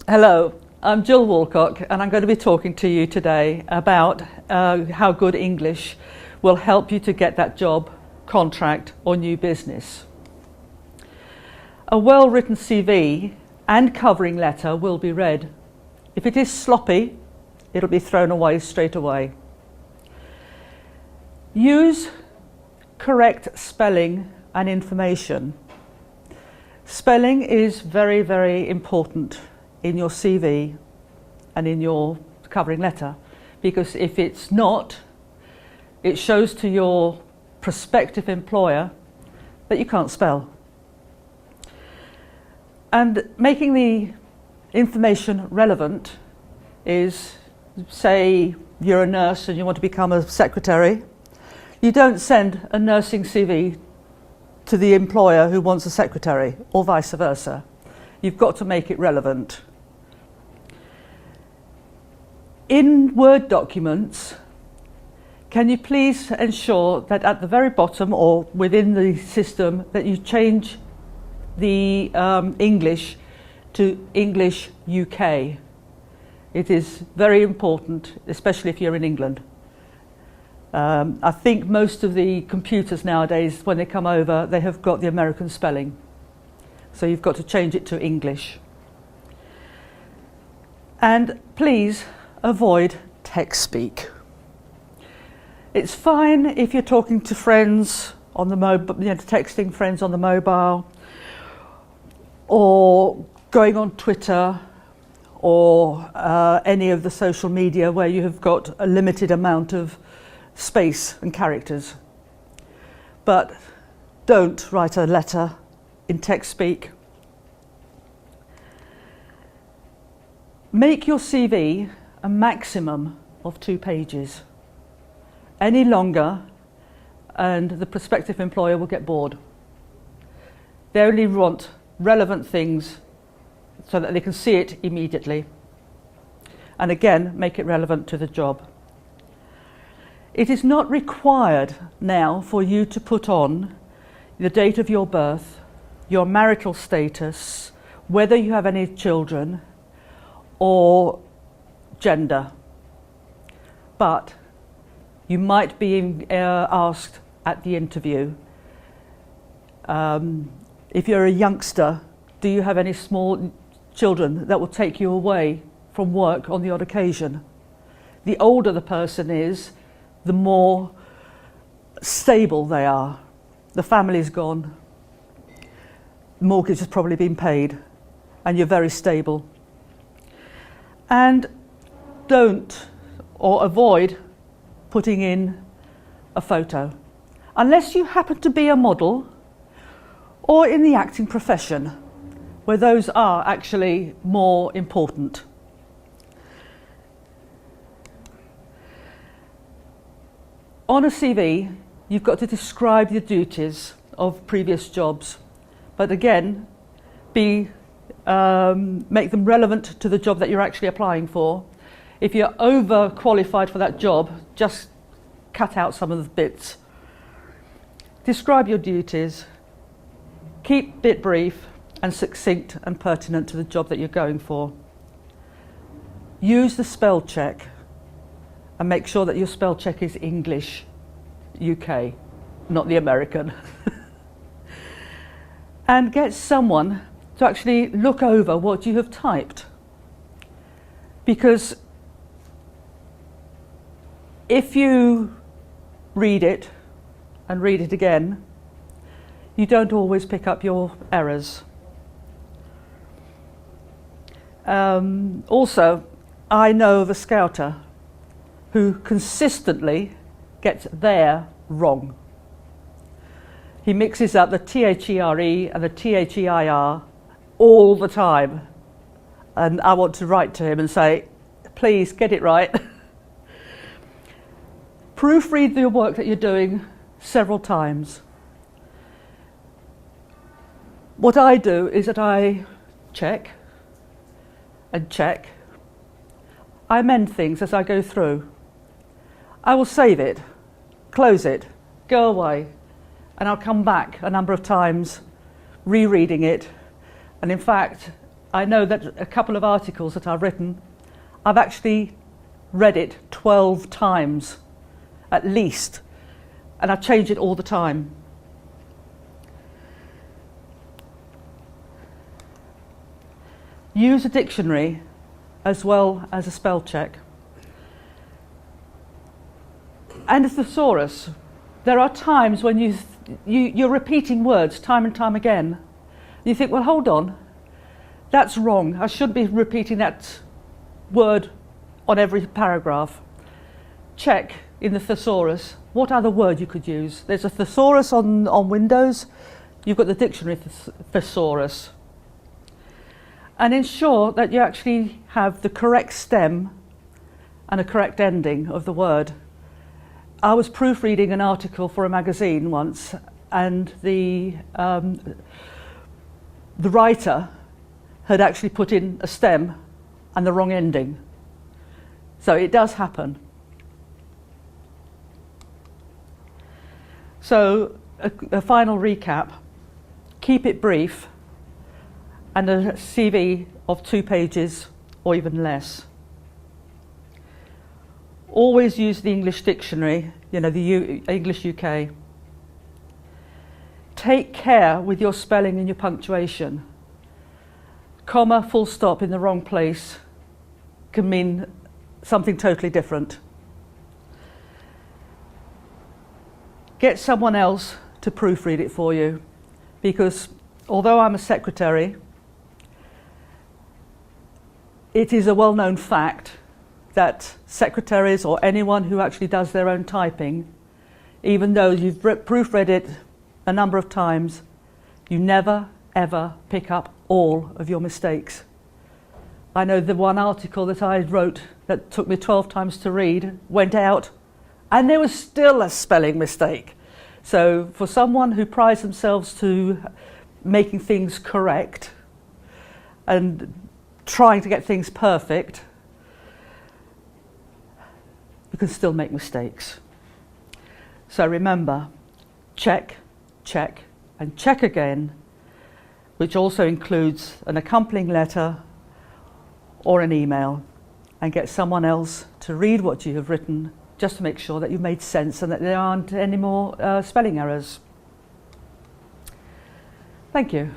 Hello, I'm Jill Walcock and I'm going to be talking to you today about how good English will help you to get that job, contract or new business. A well-written CV and covering letter will be read. If it is sloppy, it'll be thrown away straight away. Use correct spelling and information. Spelling is very, very important in your CV and in your covering letter, because if it's not, it shows to your prospective employer that you can't spell. And making the information relevant is, say you're a nurse and you want to become a secretary, you don't send a nursing CV to the employer who wants a secretary, or vice versa. You've got to make it relevant. In Word documents, can you please ensure that at the very bottom or within the system that you change the English to English UK? It is very important, especially if you're in England. I think most of the computers nowadays, when they come over, they have got the American spelling. So you've got to change it to English. And please avoid text speak. It's fine if you're talking to friends on the mobile, texting friends on the mobile, or going on Twitter, or any of the social media where you have got a limited amount of space and characters. But don't write a letter in text speak. Make your CV a maximum of 2 pages. Any longer and the prospective employer will get bored. They only want relevant things so that they can see it immediately. And again, make it relevant to the job. It is not required now for you to put on the date of your birth, your marital status, whether you have any children, or gender. But you might be asked at the interview, if you're a youngster, do you have any small children that will take you away from work on the odd occasion? The older the person is, the more stable they are. The family's gone, the mortgage has probably been paid, and you're very stable. And don't or avoid putting in a photo, unless you happen to be a model or in the acting profession, where those are actually more important. On a CV, you've got to describe your duties of previous jobs, but again, make them relevant to the job that you're actually applying for. If you're overqualified for that job, just cut out some of the bits. Describe your duties. Keep it brief and succinct and pertinent to the job that you're going for. Use the spell check and make sure that your spell check is English UK, not the American. And get someone to actually look over what you have typed. Because if you read it and read it again, you don't always pick up your errors. Also, I know of a scouter who consistently gets their wrong. He mixes up the THERE and the THEIR all the time. And I want to write to him and say, please get it right. Proofread the work that you're doing several times. What I do is that I check and check. I amend things as I go through. I will save it, close it, go away, and I'll come back a number of times rereading it. And in fact, I know that a couple of articles that I've written, I've actually read it 12 times at least, and I change it all the time. Use a dictionary as well as a spell check. And a thesaurus. There are times when you're repeating words time and time again. You think, well, hold on, that's wrong. I shouldn't be repeating that word on every paragraph. Check in the thesaurus what other word you could use. There's a thesaurus on Windows. You've got the dictionary thesaurus. And ensure that you actually have the correct stem and a correct ending of the word. I was proofreading an article for a magazine once, and the writer had actually put in a stem and the wrong ending. So it does happen. So a final recap. Keep it brief, and a CV of 2 pages or even less. Always use the English dictionary, the English UK. Take care with your spelling and your punctuation. Comma, full stop in the wrong place can mean something totally different. Get someone else to proofread it for you, because although I'm a secretary, it is a well-known fact that secretaries or anyone who actually does their own typing, even though you've proofread it a number of times, you never ever pick up all of your mistakes. I know the one article that I wrote that took me 12 times to read went out and there was still a spelling mistake. So for someone who prides themselves to making things correct and trying to get things perfect, you can still make mistakes. So remember, check, check, and check again, which also includes an accompanying letter or an email, and get someone else to read what you have written just to make sure that you've made sense and that there aren't any more spelling errors. Thank you.